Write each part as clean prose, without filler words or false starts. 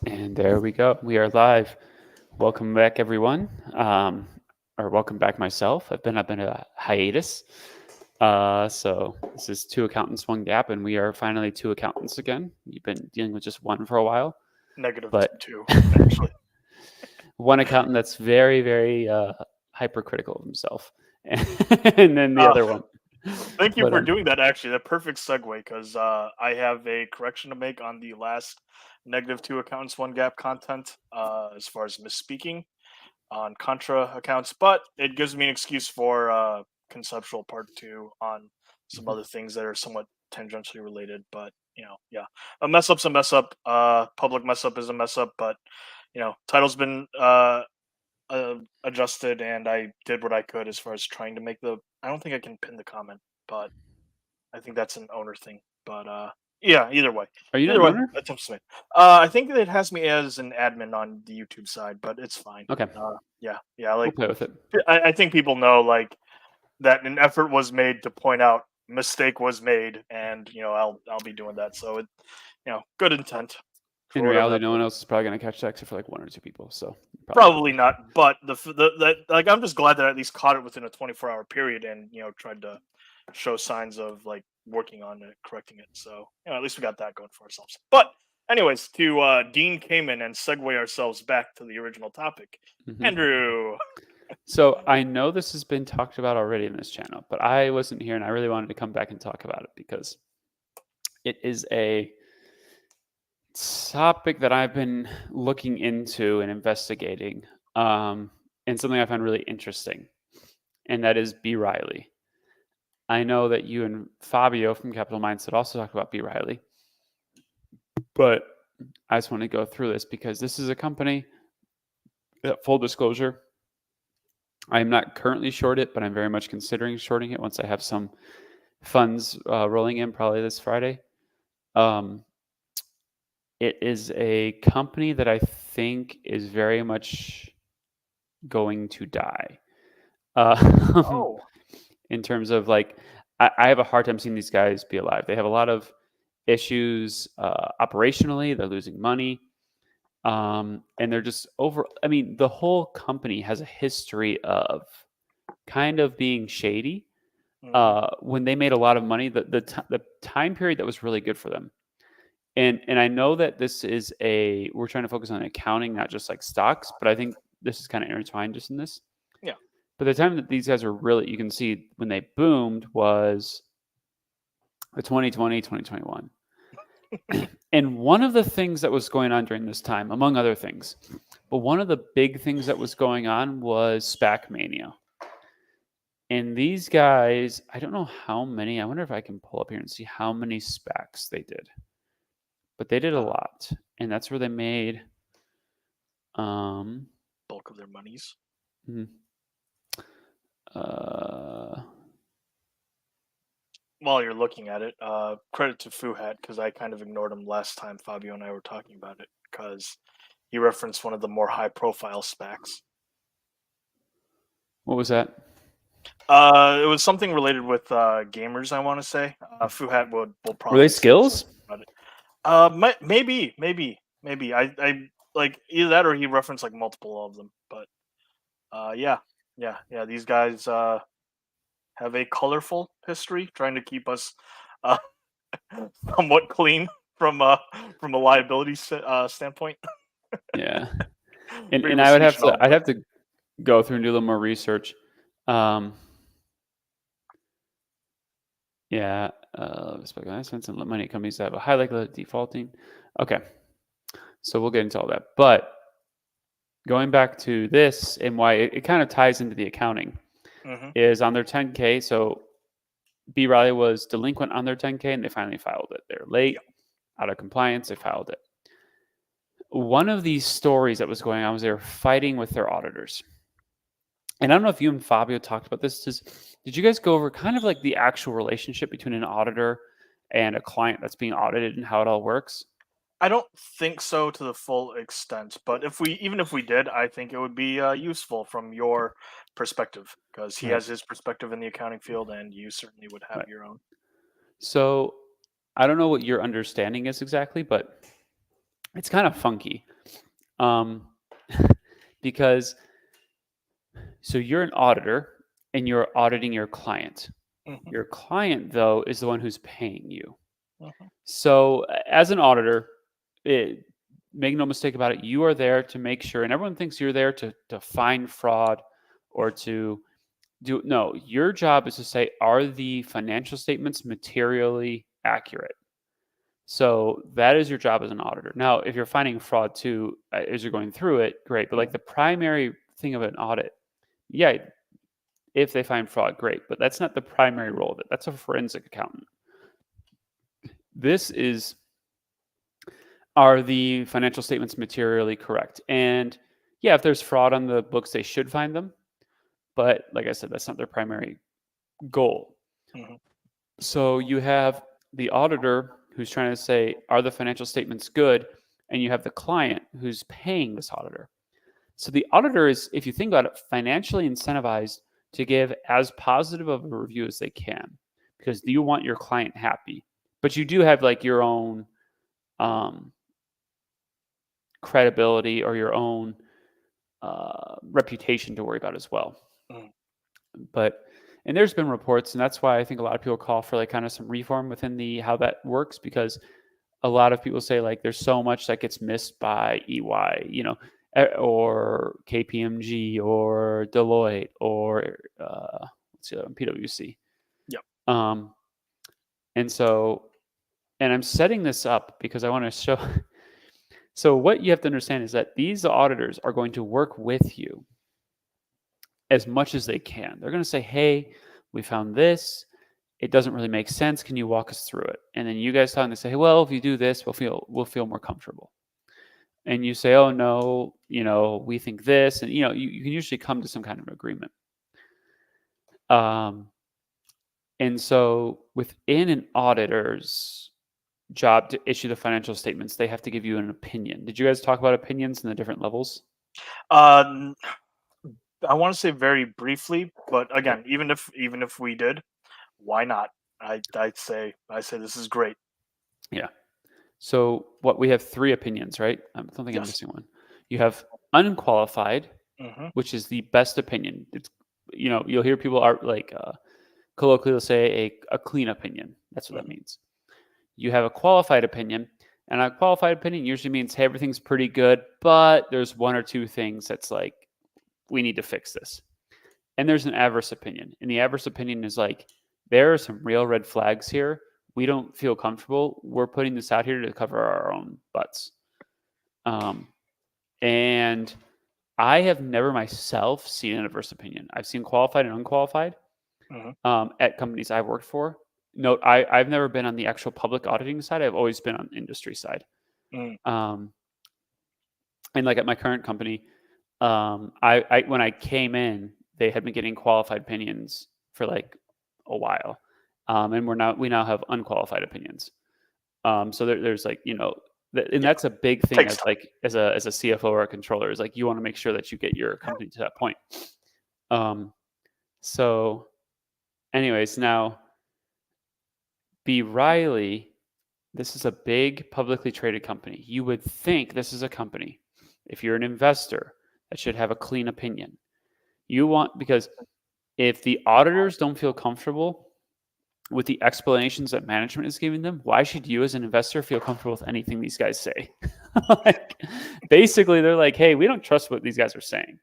And there we go. We are live. Welcome back, everyone. Or welcome back myself. I've been a hiatus. So this is Two Accountants, One Gap, and we are finally two accountants again. You've been dealing with just one for a while, Negative but two, actually. one accountant that's very, very hypercritical of himself, and then the Uh, other one. Thank you But for doing that. Actually, that perfect segue because I have a correction to make on the last negative two accounts, one gap content as far as misspeaking on contra accounts, but it gives me an excuse for conceptual part two on some Mhm. other things that are somewhat tangentially related. But yeah, a mess up's a mess up. Public mess up is a mess up, but title's been adjusted, and I did what I could as far as trying to make the. I don't think I can pin the comment, but I think that's an owner thing. But yeah, Are you not either an way, owner? attempts made. I think it has me as an admin on the YouTube side, but it's fine. Okay, Yeah. we'll Like play with it. I think people know like that an effort was made to point out mistake was made, and I'll be doing that. So good intent In for whatever reality, that's no one worth. else is probably going to catch that except for like one or two people. So probably not. Probably not, but like I'm just glad that I at least caught it within a 24-hour period, and tried to show signs of like working on it, correcting it. So at least we got that going for ourselves. But anyways, to Dean Kamen and segue ourselves back to the original topic, Mhm. Andrew. So I know this has been talked about already in this channel, but I wasn't here and I really wanted to come back and talk about it because it is a topic that I've been looking into and investigating, and something I find really interesting, and that is B. Riley. I know that you and Fabio from Capital Mindset also talk about B. Riley, but I just want to go through this because this is a company that, full disclosure, I am not currently short it, but I'm very much considering shorting it once I have some funds rolling in probably this Friday. Um, it is a company that I think is very much going to die. Uh, Oh, in terms of like, I have a hard time seeing these guys be alive. They have a lot of issues operationally. They're losing money, and they're just over. I mean, the whole company has a history of kind of being shady. hmm. When they made a lot of money, the time period that was really good for them. And I know that this is we're trying to focus on accounting, not just like stocks, but I think this is kind of intertwined just in this. Yeah. But the time that these guys are really, you can see when they boomed was the 2020, 2021. And one of the things that was going on during this time, among other things, but one of the big things that was going on was SPAC mania. And these guys, I don't know how many, I wonder if I can pull up here and see how many SPACs they did. But they did a lot. And that's where they made Bulk of their monies. mhm. uh While you're looking at it, credit to Fuhat because I kind of ignored him last time Fabio and I were talking about it because he referenced one of the more high-profile SPACs. what was that? It was something related with gamers. I want to say Fuhat will Were they probably say skills? something about it. Maybe. I like either that or he referenced like multiple of them. But yeah. These guys have a colorful history, trying to keep us uh, somewhat clean from a liability standpoint. Yeah. And Freedom of I would speech have and to all, I'd but have to go through and do a little more research. Um yeah, investments and money companies that have a high likelihood of defaulting. Okay. So we'll get into all that. But going back to this and why it kind of ties into the accounting hmm. is on their 10K. So B. Riley was delinquent on their 10K and they finally filed it. They're late, Yeah. out of compliance, they filed it. One of these stories that was going on was they were fighting with their auditors. And I don't know if you and Fabio talked about this. Did you guys go over kind of like the actual relationship between an auditor and a client that's being audited and how it all works? I don't think so to the full extent, but even if we did, I think it would be useful from your perspective because he Right, has his perspective in the accounting field, and you certainly would have right. your own. So I don't know what your understanding is exactly, but it's kind of funky. Um, because so you're an auditor and you're auditing your client. Mhm, Your client, though, is the one who's paying you. mhm, So, as an auditor, make no mistake about it, you are there to make sure, and everyone thinks you're there to find fraud or to do. No, your job is to say, are the financial statements materially accurate? So that is your job as an auditor. Now, if you're finding fraud too, as you're going through it, great. But like mhm, the primary thing of an audit, yeah, if they find fraud, great. But that's not the primary role of it. That's a forensic accountant. This is, are the financial statements materially correct? And yeah, if there's fraud on the books, they should find them. But like I said, that's not their primary goal. mhm, So you have the auditor who's trying to say, are the financial statements good? And you have the client who's paying this auditor. So the auditor is, if you think about it, financially incentivized to give as positive of a review as they can because you want your client happy. But you do have like your own um, credibility or your own reputation to worry about as well. mhm, But and there's been reports, and that's why I think a lot of people call for like kind of some reform within the how that works because a lot of people say like there's so much that gets missed by EY, or KPMG or Deloitte or let's see, PwC. yep, Um, and so, and I'm setting this up because I want to show. So what you have to understand is that these auditors are going to work with you as much as they can. They're going to say, "Hey, we found this. It doesn't really make sense. Can you walk us through it?" And then you guys talk and they say, hey, "Well, if you do this, we'll feel more comfortable." And you say, "Oh no, we think this," and you can usually come to some kind of agreement. Um, and so within an auditor's job to issue the financial statements, they have to give you an opinion. Did you guys talk about opinions and the different levels? Uh, I want to say very briefly, but again, even if we did, why not? I say this is great. Yeah. So what we have three opinions, right? I don't think I'm Yes. missing one. You have unqualified, Hmm. which is the best opinion. It's you'll hear people are like colloquially they'll say a clean opinion. That's what that Hmm. means. You have a qualified opinion, and a qualified opinion usually means hey, everything's pretty good, but there's one or two things that's like we need to fix this. And there's an adverse opinion, and the adverse opinion is like there are some real red flags here. We don't feel comfortable. We're putting this out here to cover our own butts. Um, and I have never myself seen an adverse opinion. I've seen qualified and unqualified Hmm. at companies I've worked for. Note, I've never been on the actual public auditing side. I've always been on industry side. Hmm. Um, and like at my current company, I when I came in, they had been getting qualified opinions for like a while, and we now have unqualified opinions. So there's like and Yeah, that's a big thing takes as time. like as a CFO or a controller is like you want to make sure that you get your company to that point. Um, so, anyways, now B Riley, this is a big publicly traded company. You would think this is a company, if you're an investor, that should have a clean opinion. You want because if the auditors don't feel comfortable with the explanations that management is giving them, why should you as an investor feel comfortable with anything these guys say? Like, basically, they're like, hey, we don't trust what these guys are saying.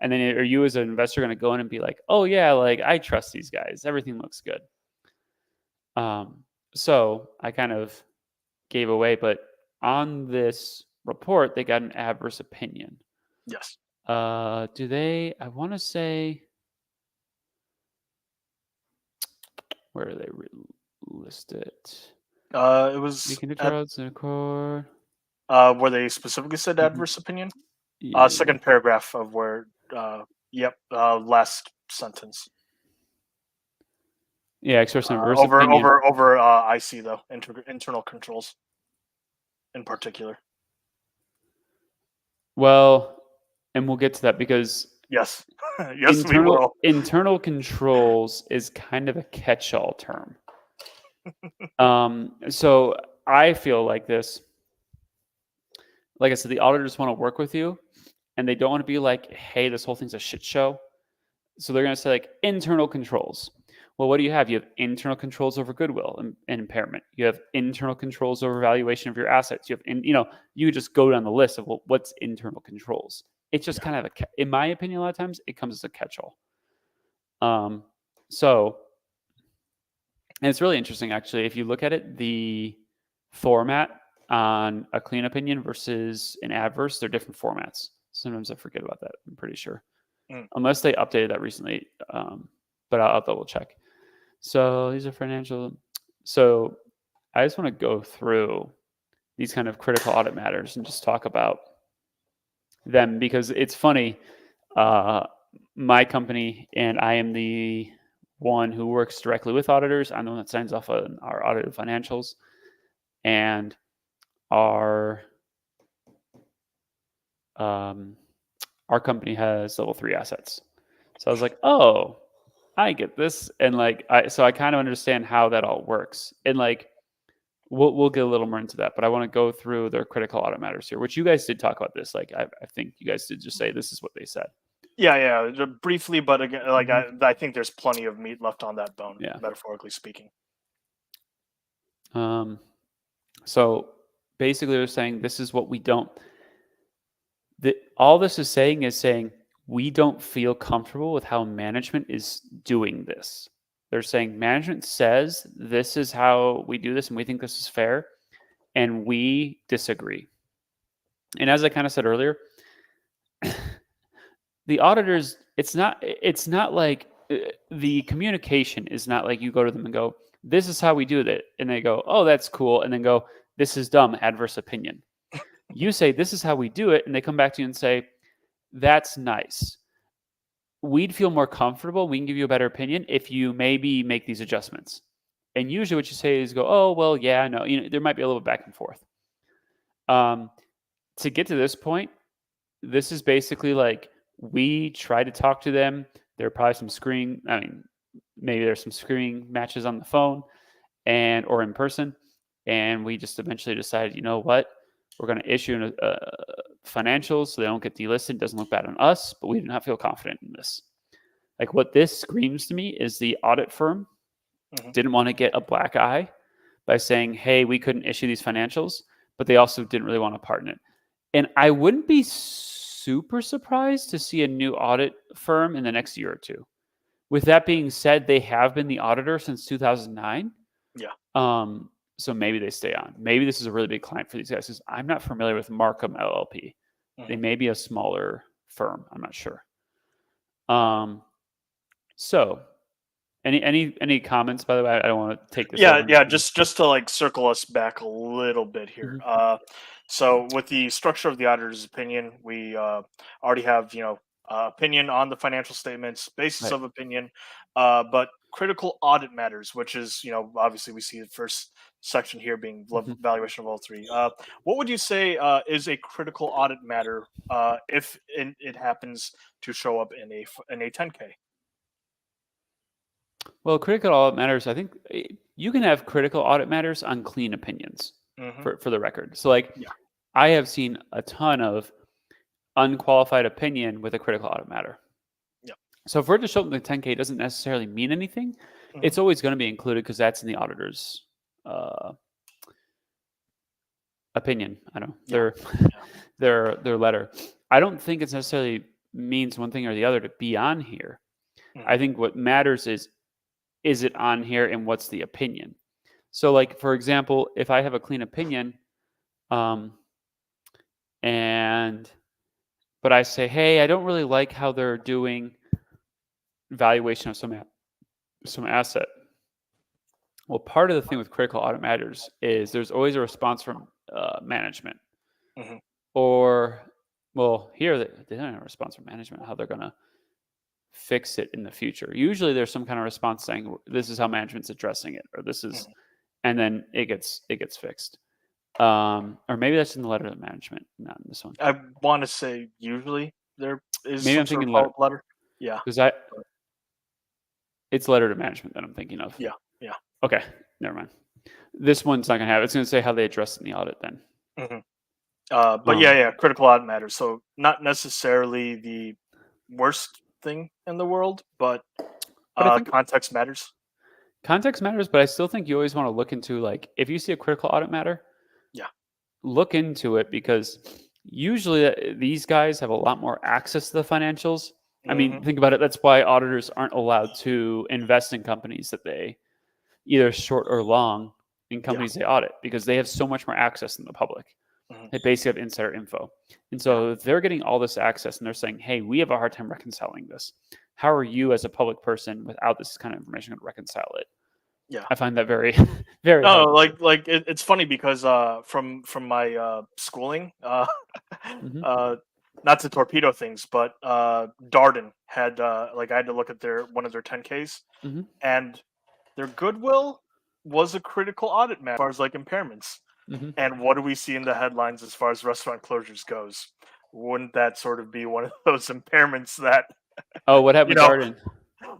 And then are you as an investor going to go in and be like, oh, yeah, like I trust these guys. Everything looks good. So I kind of gave away, but on this report, they got an adverse opinion. Yes. Do they? I want to say, where do they list it? It was Making the at drugs in a core. where they specifically said Mhm. adverse opinion. Yeah. Second paragraph of where. Yep. Last sentence. Yeah, express an adverse Over opinion. over over. IC though internal controls in particular. Well, and we'll get to that because Yes. Yes, we internal will. internal controls is kind of a catch-all term. So I feel like this. like I said, the auditors want to work with you, and they don't want to be like, hey, this whole thing's a shit show. So they're going to say like internal controls. Well, what do you have? You have internal controls over goodwill and impairment. You have internal controls over valuation of your assets. You have, you just go down the list of, well, what's internal controls. It's just Yeah. kind of in my opinion, a lot of times it comes as a catch-all. So, and it's really interesting actually. If you look at it, the format on a clean opinion versus an adverse, they're different formats. Sometimes I forget about that. I'm pretty sure, Mm. unless they updated that recently. But I'll double check. So these are financial. So I just want to go through these kind of critical audit matters and just talk about them because it's funny. My company and I am the one who works directly with auditors. I'm the one that signs off on our audited financials, and our our company has level 3 assets. So I was like, oh, I get this, and like so I kind of understand how that all works, and like we'll get a little more into that, but I want to go through their critical audit matters here, which you guys did talk about this. Like I think you guys did just say this is what they said. Yeah, yeah, briefly, but again, like Mhm. I think there's plenty of meat left on that bone, Yeah. metaphorically speaking. Um, so basically, they're saying this is what we don't. All this is saying we don't feel comfortable with how management is doing this. They're saying management says this is how we do this, and we think this is fair, and we disagree. And as I kind of said earlier, the auditors, it's not like the communication is not like you go to them and go, this is how we do it, and they go, oh, that's cool, and then go, this is dumb, adverse opinion. You say this is how we do it, and they come back to you and say, that's nice. We'd feel more comfortable, we can give you a better opinion if you maybe make these adjustments. And usually what you say is go, oh, well, yeah, no, there might be a little back and forth. um, to get to this point, this is basically like we try to talk to them. There are probably some screening. I mean, maybe there's some screening matches on the phone and or in person, and we just eventually decided, you know what, we're going to issue financials so they don't get delisted. It doesn't look bad on us, but we do not feel confident in this. Like what this screams to me is the audit firm Hmm. didn't want to get a black eye by saying, hey, we couldn't issue these financials, but they also didn't really want to partner it. And I wouldn't be super surprised to see a new audit firm in the next year or two. With that being said, they have been the auditor since 2009. Yeah. So maybe they stay on. Maybe this is a really big client for these guys because I'm not familiar with Markham LLP. They Hmm. may be a smaller firm. I'm not sure. So any comments, by the way? I don't want to take this Yeah, over. yeah. Just to like circle us back a little bit here. Mhm. So with the structure of the auditor's opinion, we already have opinion on the financial statements, basis Right. of opinion, but critical audit matters, which is obviously we see the first section here being Mhm. valuation of all three. What would you say is a critical audit matter if it happens to show up in a 10K? Well, critical audit matters. I think you can have critical audit matters on clean opinions Hmm. for the record. So, like, Yeah. I have seen a ton of unqualified opinion with a critical audit matter. Yeah. So, for it to show up in the 10K doesn't necessarily mean anything. Hmm. It's always going to be included because that's in the auditor's uh, opinion. I don't know Yeah. Yeah. their letter. I don't think it's necessarily means one thing or the other to be on here. I Hmm. think what matters is it on here and what's the opinion. So, like for example, if I have a clean opinion, um, and but I say, hey, I don't really like how they're doing valuation of some asset. Well, part of the thing with critical audit matters is there's always a response from management, Hmm. or well, here they don't have a response from management. How they're gonna fix it in the future. Usually, there's some kind of response saying this is how management's addressing it, or this is, Hmm. and then it gets fixed. Or maybe that's in the letter to management, not in this one. I want to say usually there is Maybe some I'm sort of thinking letter follow-up letter. Yeah, because it's letter to management that I'm thinking of. yeah, yeah. Okay, never mind. This one's not gonna have. It's gonna say how they addressed in the audit then. Hmm. But Um, critical audit matters. So not necessarily the worst thing in the world, but but I think context matters. context matters, but I still think you always want to look into, like, if you see a critical audit matter, Yeah. look into it because usually these guys have a lot more access to the financials. I Hmm. mean, think about it. That's why auditors aren't allowed to invest in companies that they either short or long in Yeah. companies they audit because they have so much more access than the public. Hmm. They basically have insider info. And Yeah. so if they're getting all this access and they're saying, hey, we have a hard time reconciling this. How are you as a public person without this kind of information going to reconcile it? Yeah. I find that very, very No, hard to do. it's funny because from my schooling, Hmm. uh, not to torpedo things, but Darden had I had to look at their one of their 10Ks, Hmm. and their goodwill was a critical audit matter as far as like impairments. Hmm. And what do we see in the headlines as far as restaurant closures goes? Wouldn't that sort of be one of those impairments that Oh, what happened you with know Darden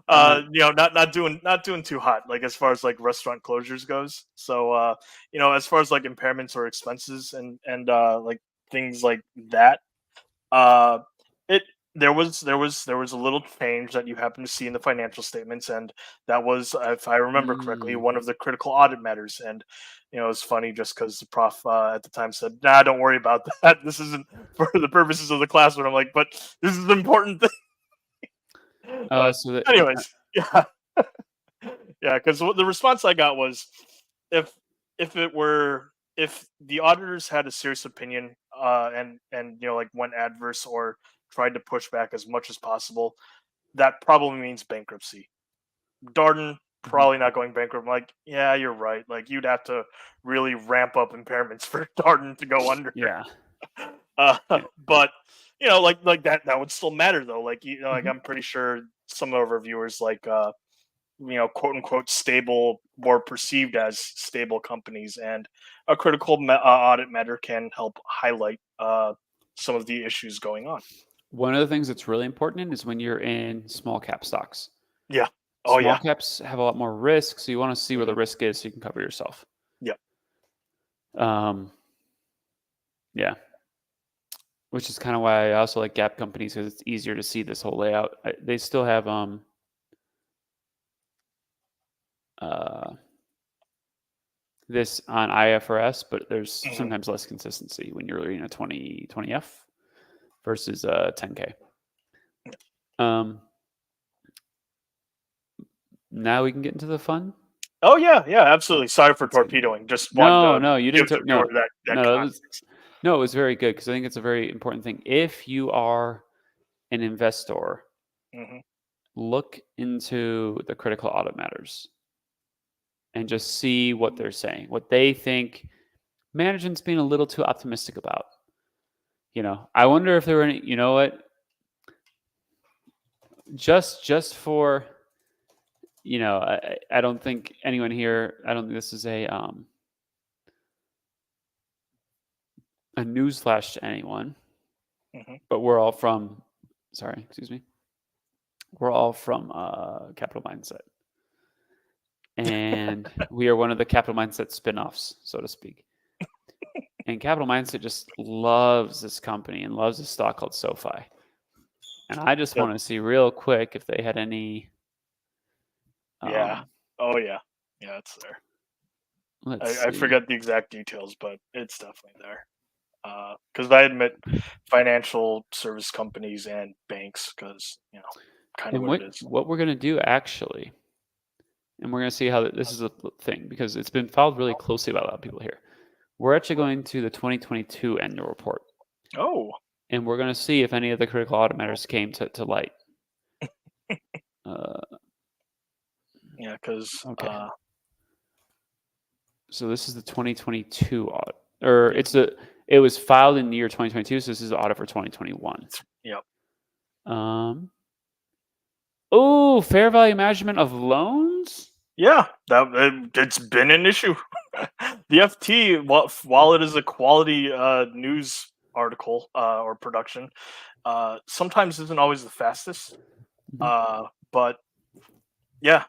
on that? not doing too hot, like as far as like restaurant closures goes. So as far as like impairments or expenses and like things like that, uh it there was a little change that you happen to see in the financial statements, and that was, if I remember correctly, Mm, one of the critical audit matters. And it's funny just because the prof at the time said, nah, don't worry about that, this isn't for the purposes of the class. But I'm like, but this is an important thing. But so that anyways, yeah. Yeah, because the response I got was, if if the auditors had a serious opinion, and like went adverse or tried to push back as much as possible, that probably means bankruptcy. Darden mhm, probably not going bankrupt. I'm like, yeah, you're right. Like you'd have to really ramp up impairments for Darden to go under. yeah, Uh, yeah, but like that would still matter though. Like like mhm. I'm pretty sure some of our viewers like quote unquote stable or perceived as stable companies, and a critical audit matter can help highlight some of the issues going on. One of the things that's really important is when you're in small cap stocks. Yeah. Oh Small yeah. caps have a lot more risk, so you want to see where the Hmm. risk is so you can cover yourself. Yeah. Um, yeah, which is kind of why I also like gap companies because it's easier to see this whole layout. They still have uh, this on IFRS, but there's Hmm. sometimes less consistency when you're reading a 20F versus 10K. Um, Now we can get into the fun. Oh yeah, yeah, absolutely. Sorry for Let's see. torpedoing. Just wanted No, to no, you give didn't. the No, viewer that no, it was context. no, it was very good because I think it's a very important thing. If you are an investor, Hmm. look into the critical audit matters and just see what they're saying, what they think management's being a little too optimistic about. I wonder if there were any. You know what? Just for I don't think anyone here. I don't think this is a newsflash to anyone, Hmm. but we're all from. Sorry, excuse me. We're all from Capital Mindset, and we are one of the Capital Mindset spin-offs, so to speak. And Capital Mindset just loves this company and loves a stock called SoFi. And I just Yep. want to see real quick if they had any. Yeah. Um, Oh yeah. Yeah, it's there. let's I see. forget the exact details, but it's definitely there. Because I admit financial service companies and banks, because kind of And what what it is. what we're gonna do actually, and we're gonna see how this is a thing because it's been followed really closely by a lot of people here. We're actually going to the 2022 annual report, Oh, and we're gonna see if any of the critical audit matters came to light. Uh, yeah, because okay. So this is the 2022 audit, or it was filed in the year 2022. So this is the audit for 2021. yep. Um. Oh, fair value management of loans. Yeah, it's been an issue. The FT, while it is a quality news article or production, sometimes isn't always the fastest. Mhm. But yeah,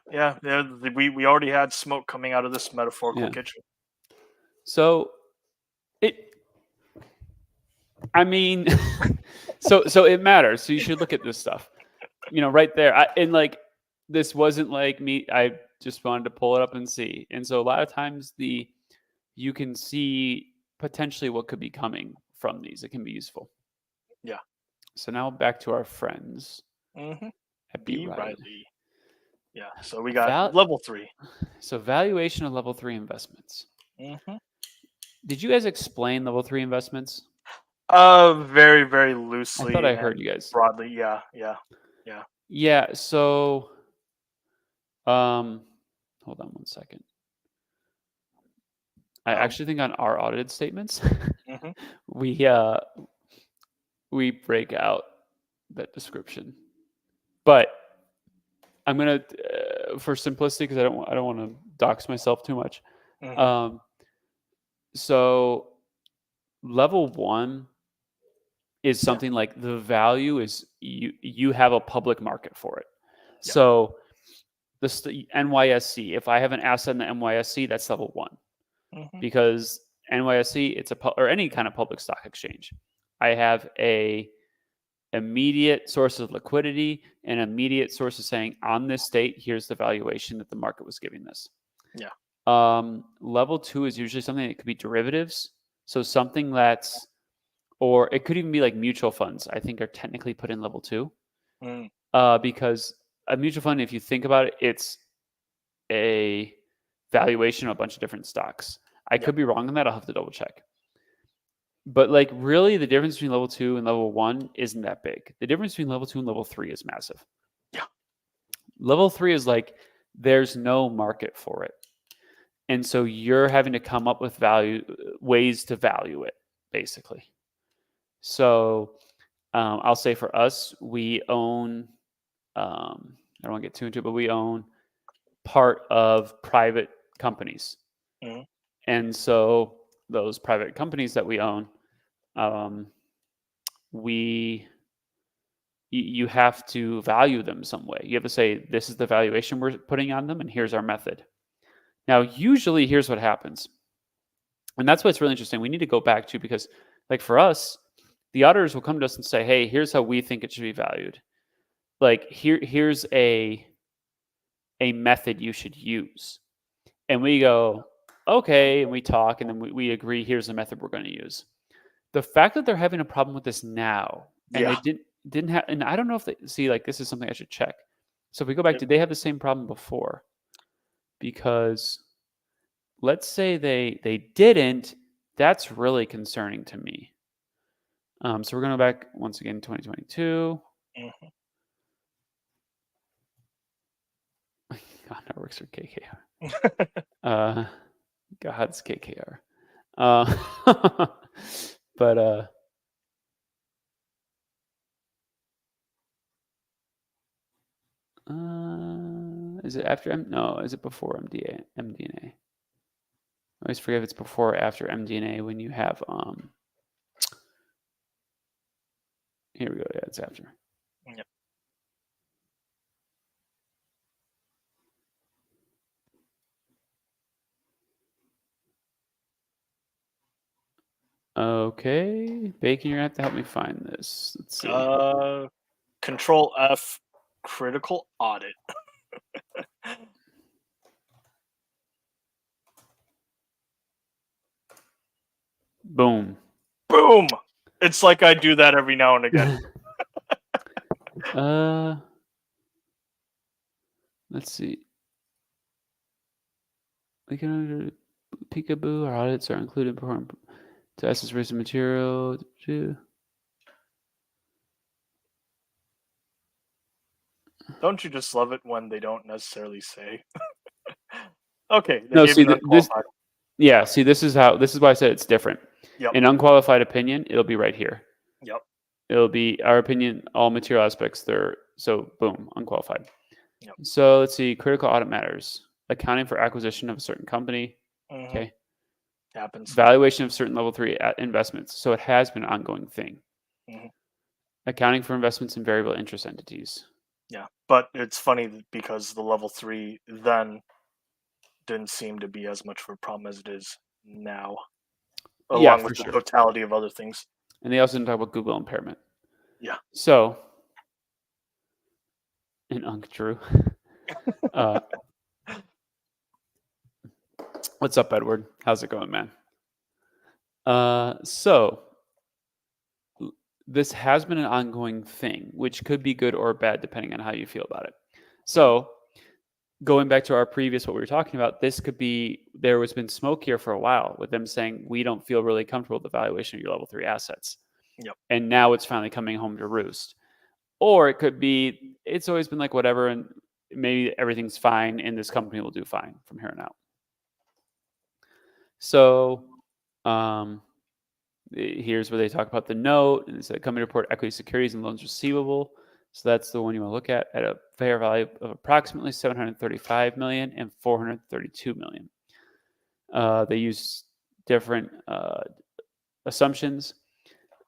we already had smoke coming out of this metaphorical Yeah. kitchen. So it I mean, so it matters. So you should look at this stuff. Right there. And like this wasn't like me. I just wanted to pull it up and see. And so a lot of times you can see potentially what could be coming from these. It can be useful. Yeah. So now back to our friends hmm at B B Riley. Riley. Yeah. So we got Val- level 3. so valuation of level 3 investments. hmm Did you guys explain level 3 investments? Very, very I thought loosely I heard and you guys. broadly. Yeah. Yeah. Yeah. Yeah, so um hold on one second. I Um. actually think on our audited statements, hmm we we break out that description. But I'm gonna, for simplicity, because I don't want to dox myself too much. hmm Um, so level one is Yeah. something like the value is you have a public market for it. Yeah. So the NYSC, if I have an asset in the NYSC, that's level one hmm because NYSC it's or any kind of public stock exchange. I have a immediate source of liquidity and immediate source of saying on this date, here's the valuation that the market was giving this. Yeah. Level two is usually something that could be derivatives. So something that's, or it could even be like mutual funds, I think are technically put in level two. Mm. Because a mutual fund, if you think about it, it's a valuation of a bunch of different stocks. I Yep. could be wrong on that. I'll have to double check. But like really the difference between level two and level one isn't that big. The difference between level two and level three is massive. Yeah. Level three is like there's no market for it. And so you're having to come up with ways to value it, basically. So I'll say for us, we own, I don't want to get too into it, but we own part of private companies. hmm And so those private companies that we own, um, we you have to value them some way. You have to say, this is the valuation we're putting on them, and here's our method. Now, usually, here's what happens. And that's what's really interesting. We need to go back to because, like, for us, the auditors will come to us and say, hey, here's how we think it should be valued. Like, here's a method you should use. And we go, okay, and we talk, and then we agree, here's the method we're going to use. The fact that they're having a problem with this now, and they Yeah. didn't have, and I don't know if they see like this is something I should check. So if we go back, Yep. did they have the same problem before? Because let's say they didn't, that's really concerning to me. So we're going to go back once again, 2022. hmm God, that works for KKR. God's KKR. Uh, but is it after No, is it before MDNA? I always forget if it's before or after MDNA when you have here we go. Yeah, it's after. Yep. Okay, Bacon, you're gonna have to help me find this. Let's see. Control F, critical audit. Boom. Boom. It's like I do that every now and again. Let's see. We can peekaboo. Our audits are included to assess risk of material. Don't you just love it when they don't necessarily say? Okay, they No, gave see an this. unqualified. Yeah, see this is why I said it's different. Yep. An unqualified opinion, it'll be right here. Yep. It'll be our opinion, all material aspects. So boom, unqualified. Yep. So let's see, critical audit matters. Accounting for acquisition of a certain company. hmm Okay. Happens. Valuation of certain level three investments. So it has been an ongoing thing. hmm Accounting for investments in variable interest entities. Yeah, but it's funny because the level 3 then didn't seem to be as much of a problem as it is now, Yeah, along for with the sure. totality of other things. And they also didn't talk about Google impairment. Yeah. So, and Unc Drew. uh, what's up, Edward? How's it going, man? So this has been an ongoing thing, which could be good or bad depending on how you feel about it. Mhm. So going back to our previous what we were talking about, this could be there has been smoke here for a while with them saying we don't feel really comfortable with the valuation of your level 3 assets. Yep. And now it's finally coming home to roost. Or it could be it's always been like whatever and maybe everything's fine and this company will do fine from here on out. So here's where they talk about the note and it's a company report equity securities and loans receivable. So that's the one you want to look at a fair value of approximately 735 million and 432 million. They use different assumptions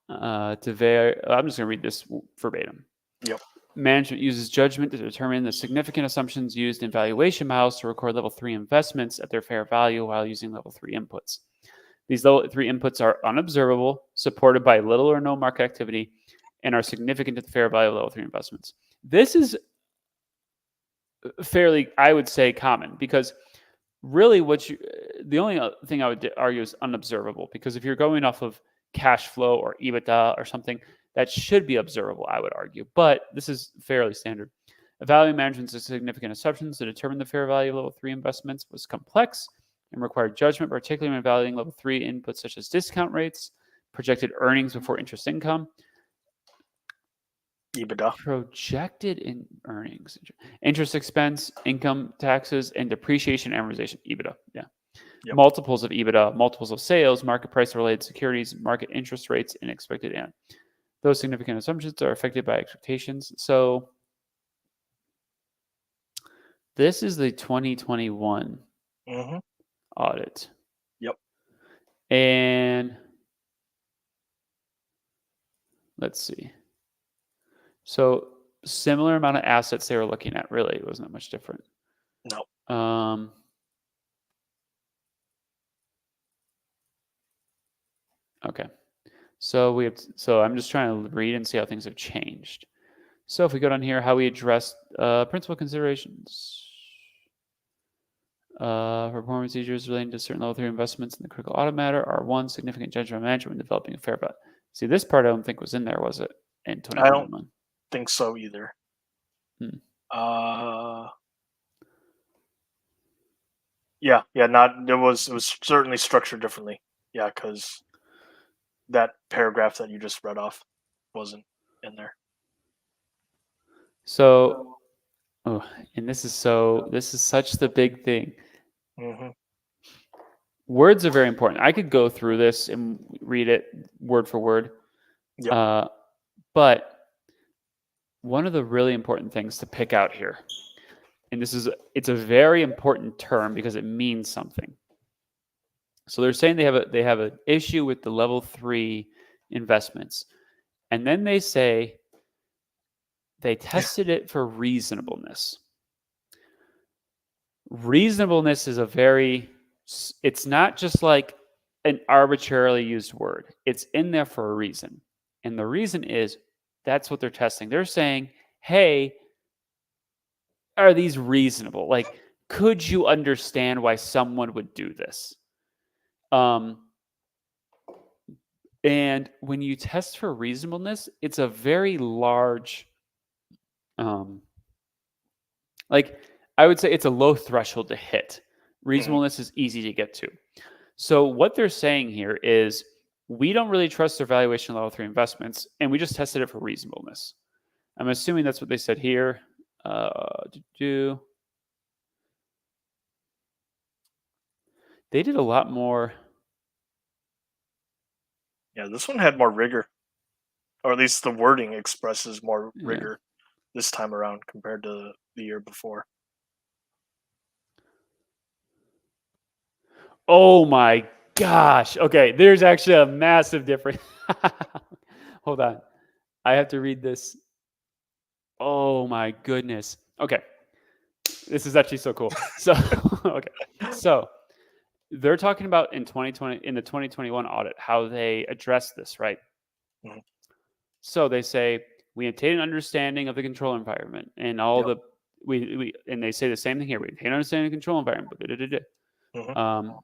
to vary. I'm just going to read this verbatim. Yep. Management uses judgment to determine the significant assumptions used in valuation models to record level 3 investments at their fair value while using level 3 inputs. These level 3 inputs are unobservable, supported by little or no market activity, and are significant to the fair value of level 3 investments. This is fairly, I would say, common because really the only thing I would argue is unobservable because if you're going off of cash flow or EBITDA or something, that should be observable, I would argue. But this is fairly standard. Evaluating management's significant assumptions to determine the fair value of level 3 investments was complex and required judgment, particularly when evaluating level 3 inputs such as discount rates, projected earnings before interest income, EBITDA. projected in earnings, interest expense, income taxes, and depreciation amortization, EBITDA. Yeah. Yep. Multiples of EBITDA, multiples of sales, market price related securities, market interest rates, and expected end. Those significant assumptions are affected by expectations. So this is the 2021 Mm-hmm. audit. Yep. And let's see. So similar amount of assets they were looking at. Really, it wasn't that much different. No. Okay. So I'm just trying to read and see how things have changed. So if we go down here, how we address principal considerations. Performance procedures relating to certain level 3 investments in the critical audit matter are one significant judgment management when developing a fair value. See, this part I don't think was in there, was it? In I don't 2021. think so either. Hmm. Yeah, not it was certainly structured differently. Yeah, because that paragraph that you just read off wasn't in there. So, and this is such the big thing. Mm-hmm. Words are very important. I could go through this and read it word for word. Yep. But one of the really important things to pick out here, and it's a very important term because it means something. So they're saying they have an issue with the level 3 investments. And then they say they tested it for reasonableness. Reasonableness is it's not just like an arbitrarily used word. It's in there for a reason. And the reason is that's what they're testing. They're saying, hey, are these reasonable? Like, could you understand why someone would do this? And when you test for reasonableness, it's a very large, like I would say it's a low threshold to hit. Reasonableness is easy to get to. So what they're saying here is we don't really trust their valuation of level 3 investments, and we just tested it for reasonableness. I'm assuming that's what they said here. They did a lot more. Yeah, this one had more rigor, or at least the wording expresses more rigor this time around compared to the year before. Oh my gosh. Okay, there's actually a massive difference. Hold on. I have to read this. Oh my goodness. Okay. This is actually so cool. So, okay. So, they're talking about in 2020 in the 2021 audit how they addressed this, right? Mhm. So they say we obtain an understanding of the control environment and all Yep. the we and they say the same thing here. We obtain an understanding of the control environment. But Mhm.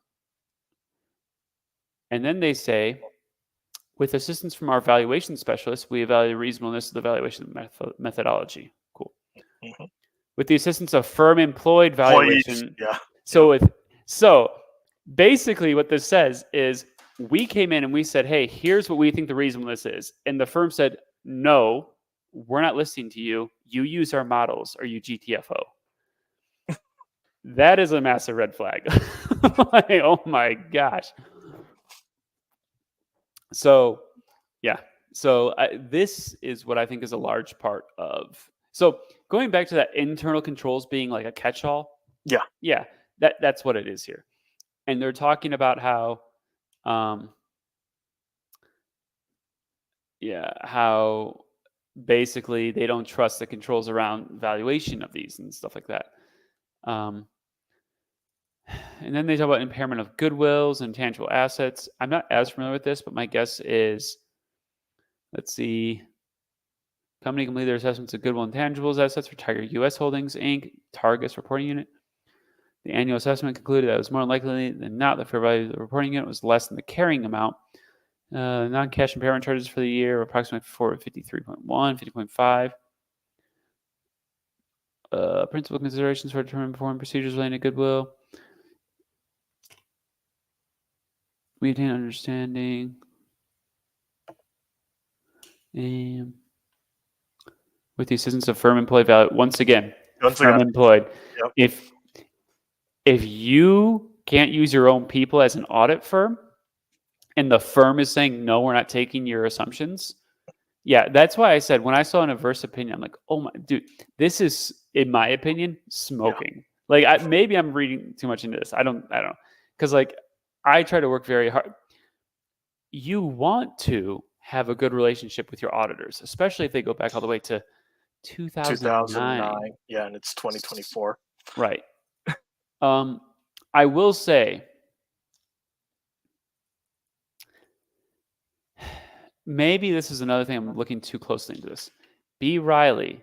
and then they say, with assistance from our valuation specialists, we evaluate the reasonableness of the valuation methodology. Cool. Mhm. With the assistance of firm employed Employees. valuation. Yeah. So Yep. with so basically what this says is we came in and we said, hey, here's what we think the reasonableness is. And the firm said, no, we're not listening to you. You use our models or you GTFO. That is a massive red flag. Like, oh my gosh. So, yeah. So, this is what I think is a large part of. So, going back to that internal controls being like a catch all, Yeah. yeah, that's what it is here. And they're talking about how, um, yeah, how basically they don't trust the controls around valuation of these and stuff like that. Um, and then they talk about impairment of goodwills and tangible assets. I'm not as Mhm. familiar with this, but my guess is, let's see, company complete their assessments of goodwill and tangibles assets for Tiger U.S. Holdings Inc. Targus reporting unit. The annual assessment concluded that it was more likely than not the fair value of the reporting unit was less than the carrying amount. Non-cash impairment charges for the year were approximately 53.1, 50.5. Principal considerations for determining performance procedures relating to goodwill. Maintain understanding. And with the assistance of firm employed value, once again, Once firm again. employed. Yep. If you can't use your own people as an audit firm, and the firm is saying no, we're not taking your assumptions. Yeah, that's why I said when I saw an adverse opinion, I'm like, oh my dude, this is, in my opinion, Yeah. smoking. Like maybe I'm reading too much into this. I don't know, because like I try to work very hard. You want to have a good relationship with your auditors, especially if they go back all the way to 2009. 2009. Yeah, and it's 2024. Right. Um, I will say maybe this is another thing I'm looking too closely into this. B. Riley,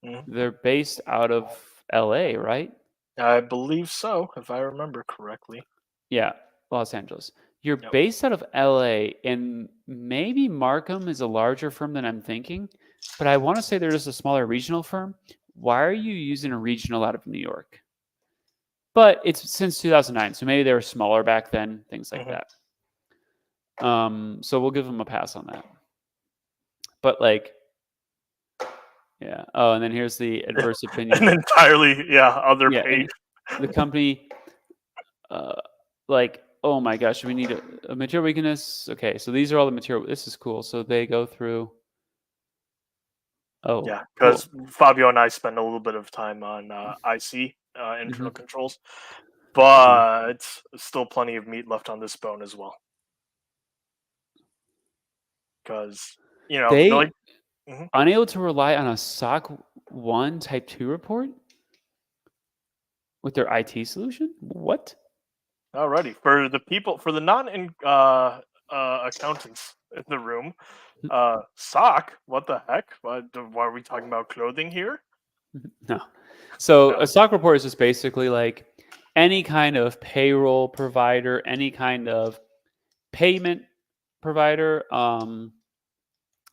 Mhm. they're based out of LA, right? I believe so, if I remember correctly. Yeah, Los Angeles. You're Yep. based out of LA, and maybe Markham is a larger firm than I'm thinking, but I want to say they're just a smaller regional firm. Why are you using a regional out of New York? But it's since 2009, so maybe they were smaller back then, things like Mhm. that. So we'll give them a pass on that. But like, yeah. Oh, and then here's the adverse An opinion. entirely, yeah, other Yeah, page. and the company, like, oh my gosh, we need a material weakness. Okay, so these are all the material. This is cool. So they go through. Oh, Yeah, cool. because Fabio and I spend a little bit of time on IC, internal Hmm. controls, Uh-huh. but still plenty of meat left on this bone as well. Because They like, mhm. unable to rely on a SOC 1 Type 2 report with their IT solution? What? Alrighty, for the people, for the accountants in the room, sock. What the heck? Why are we talking about clothing here? No. So No. a SOC report is just basically like any kind of payroll provider, any kind of payment provider,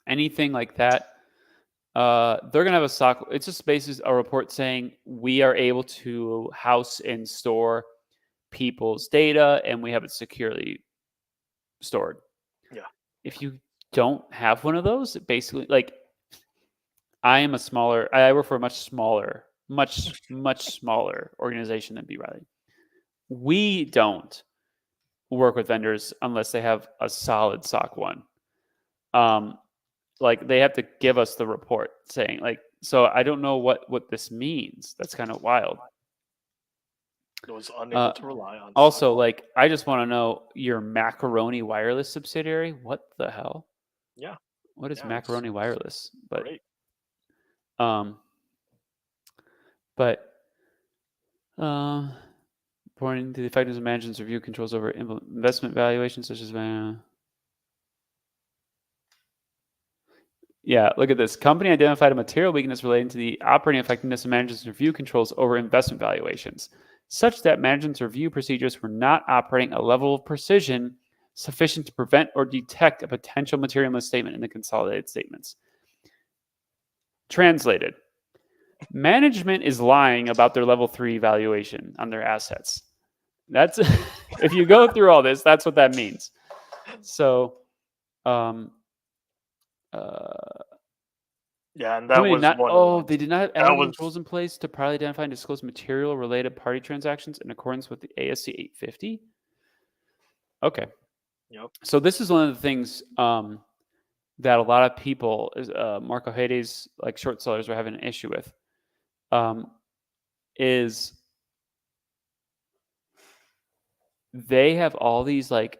anything like that. They're gonna have a SOC. It's just basically a report saying we are able to house and store people's data, and we have it securely stored. Yeah. If you don't have one of those, it basically, like, I am a smaller. I work for a much smaller, much smaller organization than B Riley. We don't work with vendors unless they have a solid SOC 1. Um, like they have to give us the report saying, like, so I don't know what this means. That's kind of wild. It was unable Uh, to rely on sock. Also, like, I just want to know your Macaroni Wireless subsidiary. What the hell? Yeah. What is Yeah. It's Macaroni Wireless? great. Um, but um, According to the effectiveness of management's review controls over investment valuations, such as Yeah, look at this. Company identified a material weakness relating to the operating effectiveness of management's review controls over investment valuations, such that management's review procedures were not operating a level of precision sufficient to prevent or detect a potential material misstatement in the consolidated statements. Translated, management is lying about their level 3 valuation on their assets. That's if you go through all this, that's what that means. So, um, uh, Yeah, and that company did was not. one of the Oh, ones. they did not have That adequate was controls in place to properly identify and disclose material related party transactions in accordance with the ASC 850. Okay, yep. so this is one of the things that a lot of people, Marco Haydes, like short sellers, are having an issue with. Is they have all these like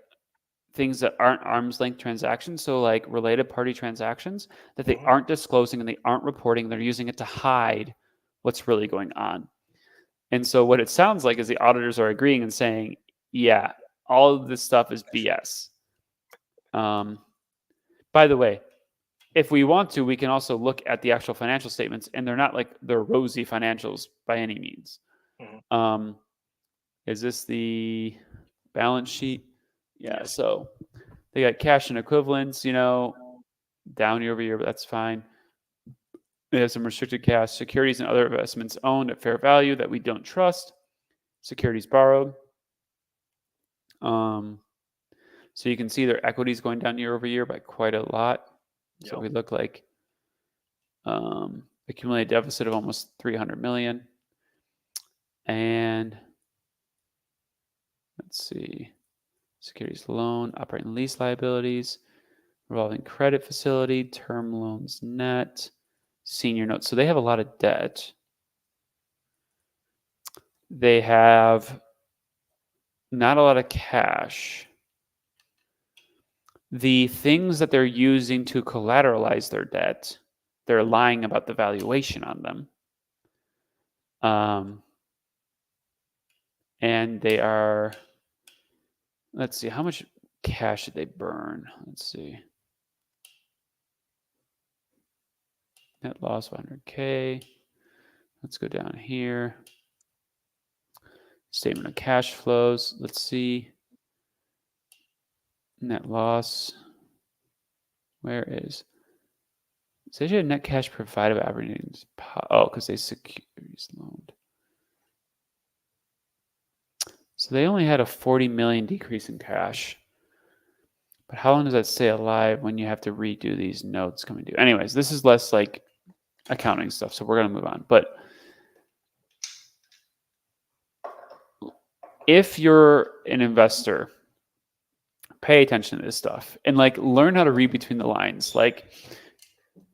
things that aren't arm's length transactions, so like related party transactions that they Hmm. aren't disclosing and they aren't reporting. They're using it to hide what's really going on. And so what it sounds like is the auditors are agreeing and saying, yeah, all of this stuff is BS. Um, by the way, if we want to, we can also look at the actual financial statements, and they're not like they're rosy financials by any means. Hmm. Um, is this the balance sheet? Yeah, Yes. so they got cash and equivalents, down year over year, but that's fine. They have some restricted cash, securities, and other investments owned at fair value that we don't trust, securities borrowed. Um, so you can see their equities going down year over year by quite a lot. So Yep. we look like accumulated deficit of almost 300 million. And let's see, securities loan, operating lease liabilities, revolving credit facility, term loans net, senior notes. So they have a lot of debt. They have not a lot of cash. The things that they're using to collateralize their debt, they're lying about the valuation on them. And they are, let's see, how much cash did they burn? Let's see. Net loss 100K. Let's go down here. Statement of cash flows. Let's see. Net loss. Where is? Says you had net cash provided by operating. Oh, because they securities loaned. So they only had a 40 million decrease in cash. But how long does that stay alive when you have to redo these notes coming due? Anyways, this is less like accounting stuff, so we're gonna move on. But if you're an investor, pay attention to this stuff and like learn how to read between the lines. Like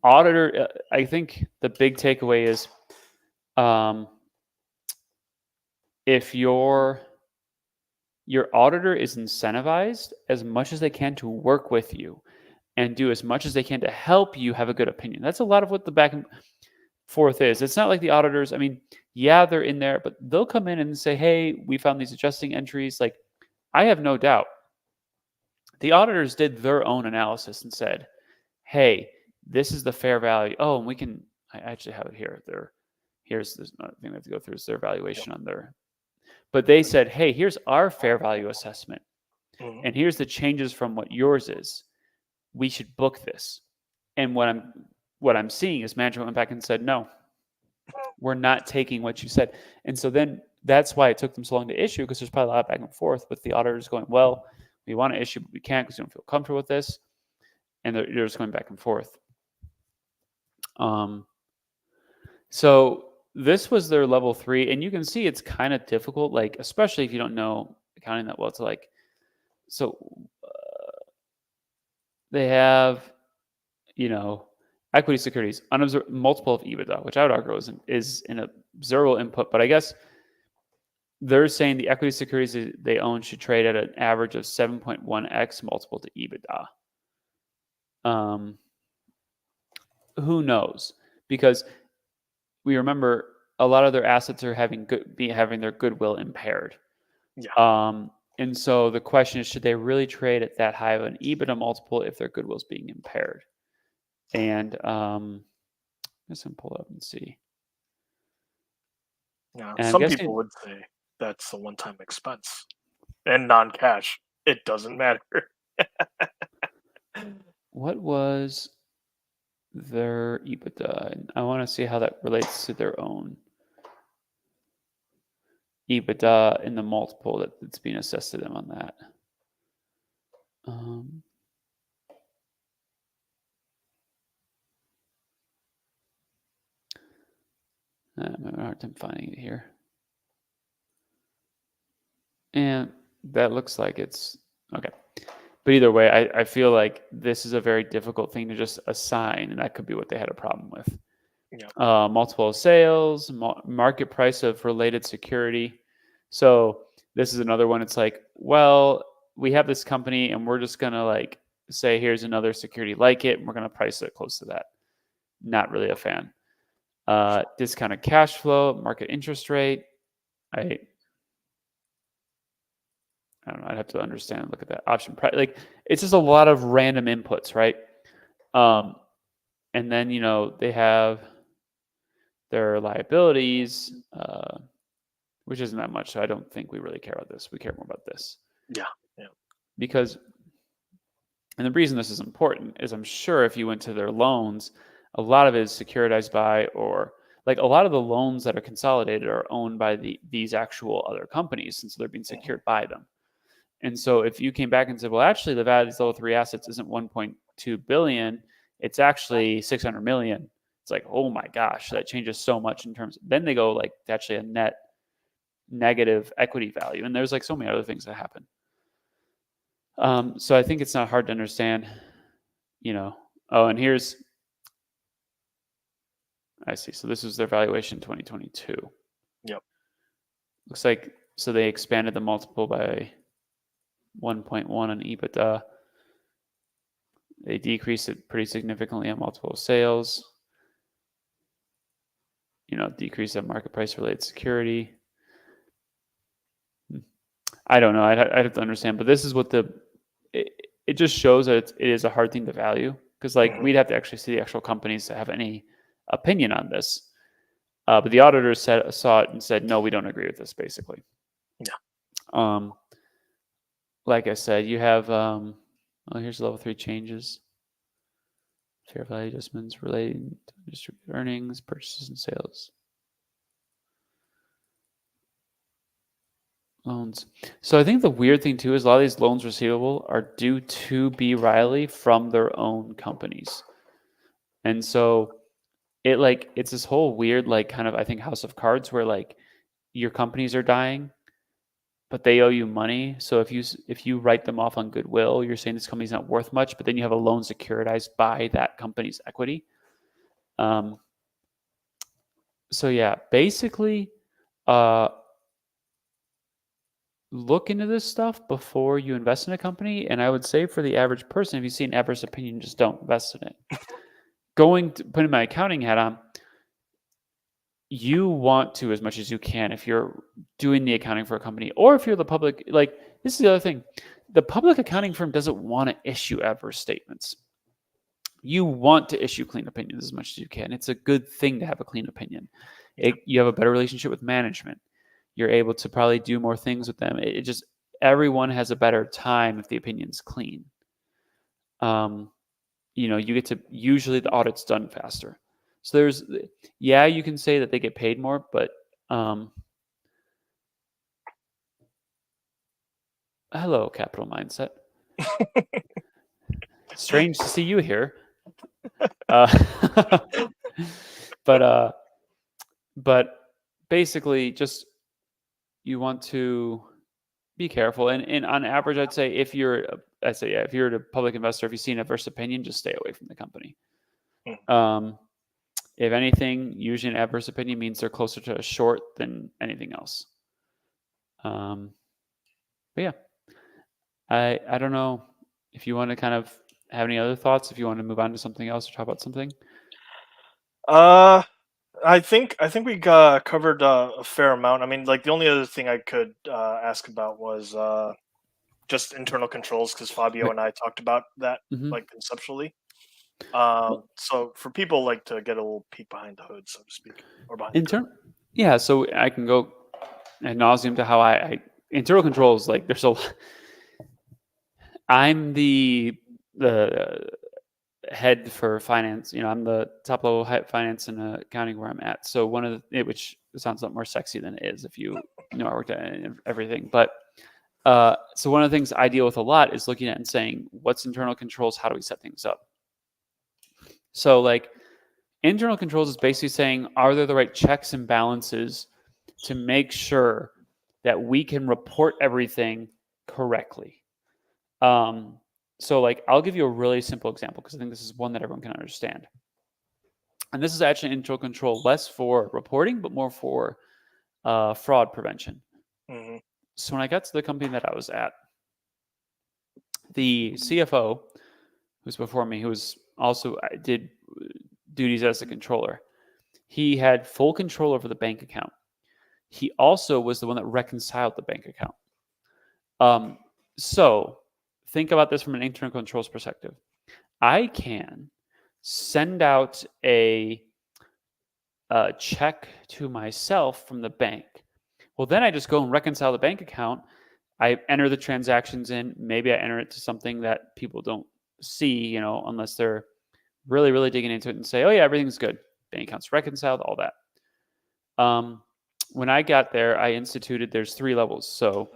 auditor, I think the big takeaway is if your auditor is incentivized as much as they can to work with you and do as much as they can to help you have a good opinion. That's a lot of what the back and forth is. It's not like the auditors, I mean, yeah, they're in there, but they'll come in and say, hey, we found these adjusting entries. Like, I have no doubt the auditors did their own analysis and said, hey, this is the fair value. Oh, and I actually have it here. Here's this another thing we have to go through is their Yep. valuation on their, but they said, hey, here's our fair value assessment. Hmm. And here's the changes from what yours is. We should book this. And what I'm seeing is management went back and said, no, we're not taking what you said. And so then that's why it took them so long to issue, because there's probably a lot of back and forth with the auditors going, well, we want to issue, but we can't because we don't feel comfortable with this. And they're just going back and forth. So this was their level 3, and you can see it's kind of difficult, like especially if you don't know accounting that well. To like, so they have, equity securities, multiple of EBITDA, which I would argue is an observable input, but I guess they're saying the equity securities they own should trade at an average of 7.1x multiple to EBITDA. Who knows? Because we remember a lot of their assets are having their goodwill impaired. Yeah. And so the question is, should they really trade at that high of an EBITDA multiple if their goodwill is being impaired? And let's pull it up and see. Yeah, And I'm some guessing people would say that's a one-time expense and non-cash. It doesn't matter. what was their EBITDA? And I want to see how that relates to their own EBITDA in the multiple that's being assessed to them on that. Um, I'm having a hard time finding it here. And that looks like it's okay. But either way, I feel like this is a very difficult thing to just assign, and that could be what they had a problem with. Yeah. Multiple sales, market price of related security. So this is another one. It's like, well, we have this company, and we're just gonna like say, here's another security like it, and we're gonna price it close to that. Not really a fan. Discounted cash flow, market interest rate. I I don't know. I'd have to understand. Look at that option price. Like it's just a lot of random inputs, right? Um, and then they have their liabilities, which isn't that much. So I don't think we really care about this. We care more about this Yeah. Yeah. because, and the reason this is important is I'm sure if you went to their loans, a lot of it is securitized by, or like a lot of the loans that are consolidated are owned by these actual other companies, and so they're being Mhm. secured by them. And so if you came back and said, well, actually the value of these level three assets isn't 1.2 billion, it's actually 600 million. It's like, oh my gosh, that changes so much in terms. Then they go like actually a net negative equity value, and there's like so many other things that happen. So I think it's not hard to understand, you know. Oh, and here's I see. So this was their valuation 2022. Yep. Looks like so they expanded the multiple by 1.1 on EBITDA. They decreased it pretty significantly on multiple sales. Decrease that market price related security. I don't know. I'd have to understand, but this is what it just shows that it is a hard thing to value because like Hmm. we'd have to actually see the actual companies to have any opinion on this. But the auditors saw it and said, no, we don't agree with this. Basically, Yeah. um, like I said, you have well, here's level three changes. Fair value adjustments relating to distributed earnings, purchases, and sales. Loans. So I think the weird thing too is a lot of these loans receivable are due to B. Riley from their own companies. And so it's this whole weird like kind of I think house of cards where like your companies are dying, but they owe you money. So if you write them off on goodwill, you're saying this company's not worth much, but then you have a loan securitized by that company's equity. Um, so yeah, basically, uh, look into this stuff before you invest in a company. And I would say for the average person, if you see an adverse opinion, just don't invest in it. Putting my accounting hat on, you want to as much as you can if you're doing the accounting for a company, or if you're the public. Like this is the other thing, the public accounting firm doesn't want to issue adverse statements. You want to issue clean opinions as much as you can. It's a good thing to have a clean opinion. Yeah. You have a better relationship with management. You're able to probably do more things with them. It just everyone has a better time if the opinion's clean. Um, you get to usually the audit's done faster. So yeah, you can say that they get paid more, but hello, capital mindset. Strange to see you here. Uh, but but basically, just you want to be careful. And on average, I'd say if you're a public investor, if you see an adverse opinion, just stay away from the company. Mm. Um, if anything, usually an adverse opinion means they're closer to a short than anything else. But yeah, I don't know if you want to kind of have any other thoughts. If you want to move on to something else or talk about something. Uh, I think we covered a fair amount. I mean, like the only other thing I could ask about was just internal controls because Fabio Okay. and I talked about that Mm-hmm. like conceptually. So for people like to get a little peek behind the hood, so to speak, or behind the In curtain. term, yeah. So I can go ad nauseum to how I internal controls. Like there's a, I'm the head for finance. I'm the top level head finance and accounting where I'm at. So one of which sounds a lot more sexy than it is if you know I worked at everything. But so one of the things I deal with a lot is looking at and saying, what's internal controls? How do we set things up? So like internal controls is basically saying, are there the right checks and balances to make sure that we can report everything correctly? Um, so like I'll give you a really simple example because I think this is one that everyone can understand. And this is actually internal control less for reporting, but more for fraud prevention. Hmm. So when I got to the company that I was at, the CFO, who's before me, who was also did duties as a controller, he had full control over the bank account. He also was the one that reconciled the bank account. Um, so think about this from an internal controls perspective. I can send out a check to myself from the bank. Well, then I just go and reconcile the bank account. I enter the transactions in. Maybe I enter it to something that people don't see, unless they're really, really digging into it and say, oh, yeah, everything's good. Bank account's reconciled, all that. When I got there, I instituted there's 3 levels. So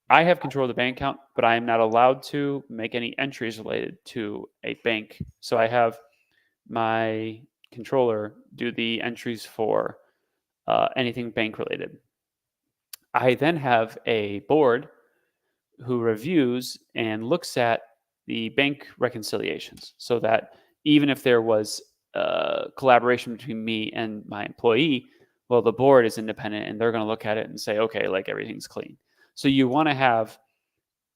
I have control of the bank account, but I am not allowed to make any entries related to a bank. So I have my controller do the entries for anything bank related. I then have a board who reviews and looks at the bank reconciliations so that even if there was collaboration between me and my employee, well, the board is independent and they're going to look at it and say, okay, like everything's clean. So you want to have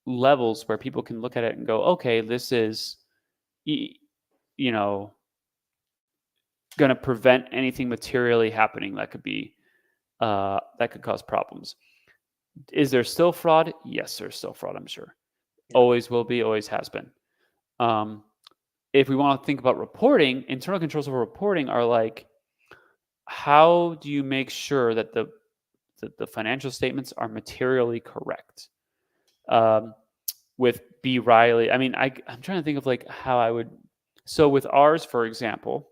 levels where people can look at it and go, okay, this is, you know, going to prevent anything materially happening that could be that could cause problems. Is there still fraud? Yes, there's still fraud. I'm sure. Yeah. Always will be. Always has been. Um, if we want to think about reporting, internal controls of reporting are like, how do you make sure that the financial statements are materially correct? Um, with B Riley, I mean, I'm trying to think of like how I would. So with ours, for example,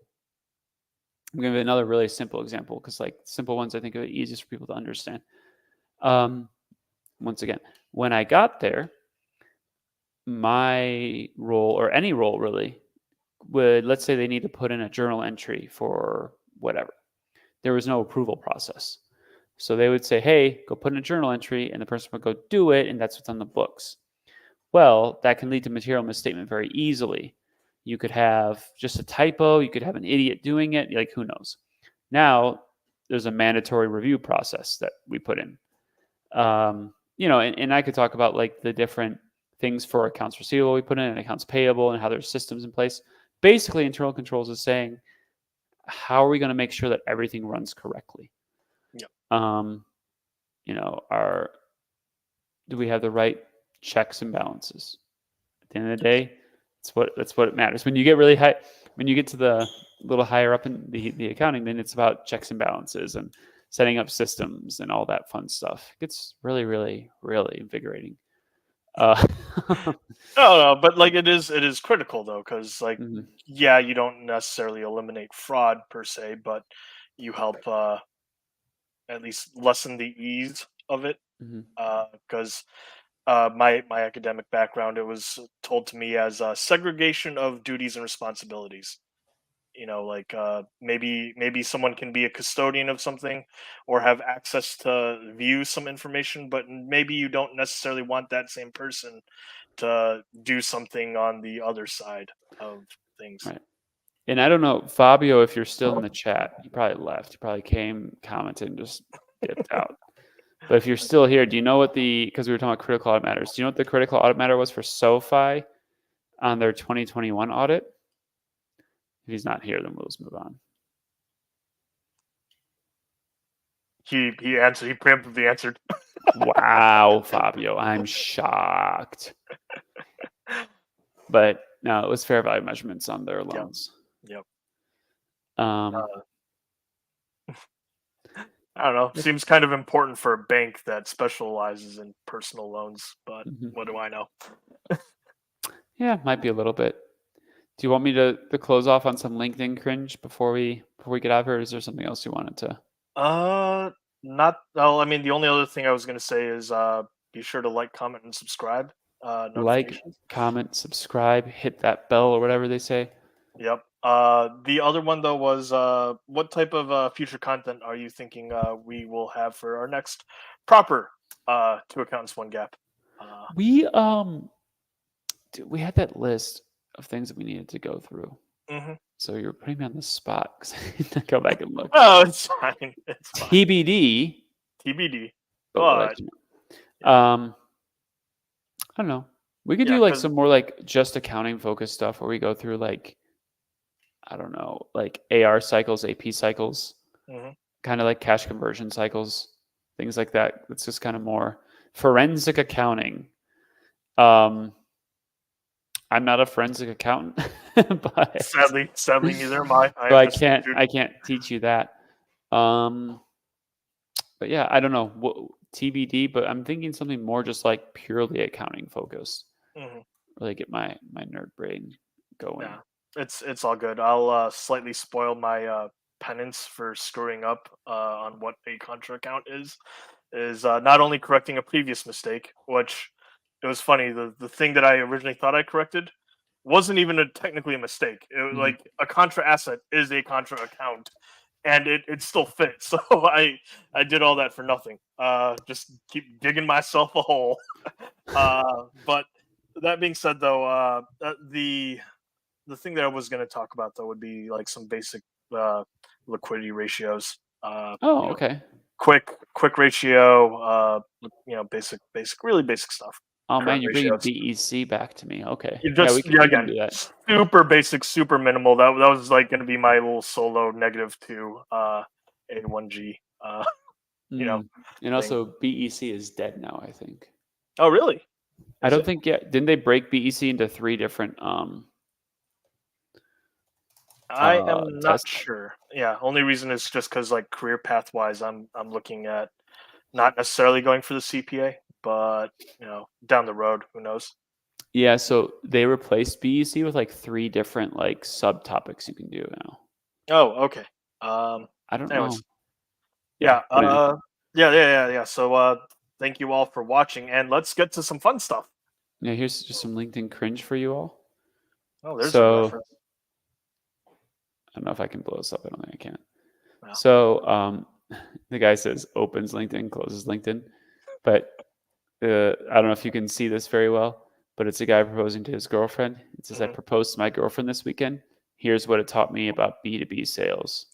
I'm going to give another really simple example because like simple ones I think are the easiest for people to understand. Um, once again, when I got there, my role or any role really would, let's say they need to put in a journal entry for whatever. There was no approval process. So they would say, hey, go put in a journal entry, and the person would go do it, and that's what's on the books. Well, that can lead to material misstatement very easily. You could have just a typo, you could have an idiot doing it, like who knows. Now, there's a mandatory review process that we put in. And I could talk about like the different things for accounts receivable we put in and accounts payable and how there's systems in place. Basically, internal controls is saying, how are we going to make sure that everything runs correctly? Yeah. Um, our do we have the right checks and balances? At the end of the day, that's what it matters. When you get really high, when you get to the little higher up in the accounting, then it's about checks and balances and setting up systems and all that fun stuff. It gets really, really, really invigorating. Uh, No, but like it is critical though, because like mhm, yeah, you don't necessarily eliminate fraud per se, but you help at least lessen the ease of it. mhm. Because my academic background, it was told to me as segregation of duties and responsibilities. Like maybe someone can be a custodian of something or have access to view some information, but maybe you don't necessarily want that same person to do something on the other side of things. Right. And I don't know, Fabio, if you're still in the chat, you probably left. You probably came, commented, and just dipped out. But if you're still here, do you know what because we were talking about critical audit matters, do you know what the critical audit matter was for SoFi on their 2021 audit? If he's not here, then we'll just move on. He answered. He preemptively answered. Wow, Fabio, I'm shocked. But No, it was fair value measurements on their Yeah. loans. Yep. Um, Uh, I don't know. Seems kind of important for a bank that specializes in personal loans, but mhm. what do I know? Yeah, might be a little bit. Do you want me to close off on some LinkedIn cringe before we get out of here? Or is there something else you wanted to Uh, not. Well, I mean, the only other thing I was gonna say is be sure to like, comment, and subscribe. like, Notifications. comment, subscribe, hit that bell or whatever they say? Yep. The other one though was what type of future content are you thinking we will have for our next proper two accountants one gap? Uh, We we had that list of things that we needed to go through. mhm. So you're putting me on the spot because I need to go back and look. Oh, it's fine. It's fine. TBD, TBD. but we'll let But you know. yeah, I don't know. We could yeah, do like because some more like just accounting focused stuff where we go through like I don't know, like AR cycles, AP cycles, kind of like cash conversion cycles, things like that. It's just kind of more forensic accounting. Um, I'm not a forensic accountant, but sadly, neither am I. I so am I just a can't student. I can't teach you that. Um, but yeah, I don't know what TBD, but I'm thinking something more just like purely accounting focused. Mhm. Really get my nerd brain going. Yeah, it's all good. I'll slightly spoil my penance for screwing up on what a contra account is not only correcting a previous mistake, which it was funny. The thing that I originally thought I corrected wasn't even technically a mistake. It was Mhm. like a contra asset is a contra account, and it still fits. So I did all that for nothing. Just keep digging myself a hole. But that being said, though, the thing that I was going to talk about though would be like some basic uh, liquidity ratios. Oh, You know, okay. quick ratio. Really basic stuff. Oh man, Current you're bringing ratios. BEC back to me. Okay. You Yeah, just yeah, we can again, do that. super basic, super minimal. That was like going to be my little solo -2 A1G you know Mm. And thing. also BEC is dead now, I think. Oh really? I Is don't it? think yeah, didn't they break BEC into 3 different I am not tests? sure. Yeah, only reason is just because like career path wise, I'm looking at not necessarily going for the CPA, but down the road, who knows? Yeah, so they replaced BEC with like 3 different like subtopics you can do now. Oh, okay. Um, I don't know. anyways, Yeah, yeah, but anyway. yeah. So, thank you all for watching, and let's get to some fun stuff. Yeah, here's just some LinkedIn cringe for you all. Oh, there's a So, reference. I don't know if I can blow this up. I don't think I can. Wow. So, the guy says opens LinkedIn, closes LinkedIn, but I don't know if you can see this very well, but it's a guy proposing to his girlfriend. It says, "I Mhm. proposed to my girlfriend this weekend. Here's what it taught me about B2B sales."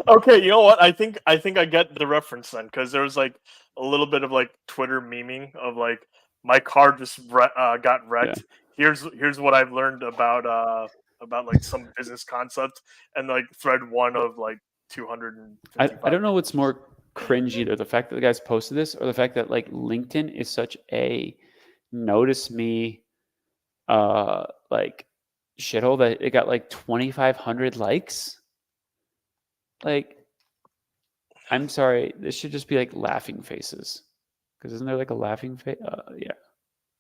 Okay, you know what? I think I get the reference then, because there was like a little bit of like Twitter memeing of like my car just got Yeah. wrecked. Here's what I've learned about like some business concept, and like thread one But of like 255 I don't know what's pictures. more cringe either, the fact that the guys posted this or the fact that like LinkedIn is such a notice me like shithole that it got like 2,500 likes. Like, I'm sorry, this should just be like laughing faces. Because isn't there like a laughing face? Yeah.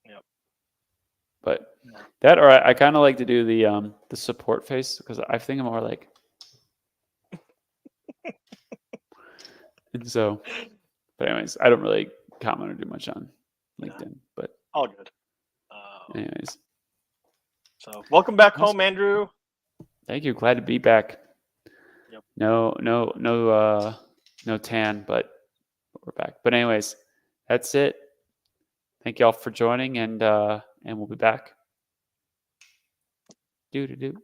Yep. But Yeah. that or I kind of like to do the support face because I think I'm more like and so. But anyways, I don't really comment or do much on Yeah. LinkedIn. But All good. Uh, anyways, so welcome back home, awesome. Andrew. Thank you. Glad to be back. Yep. No tan, but we're back. But anyways, that's it. Thank you all for joining, and we'll be back. Do do do.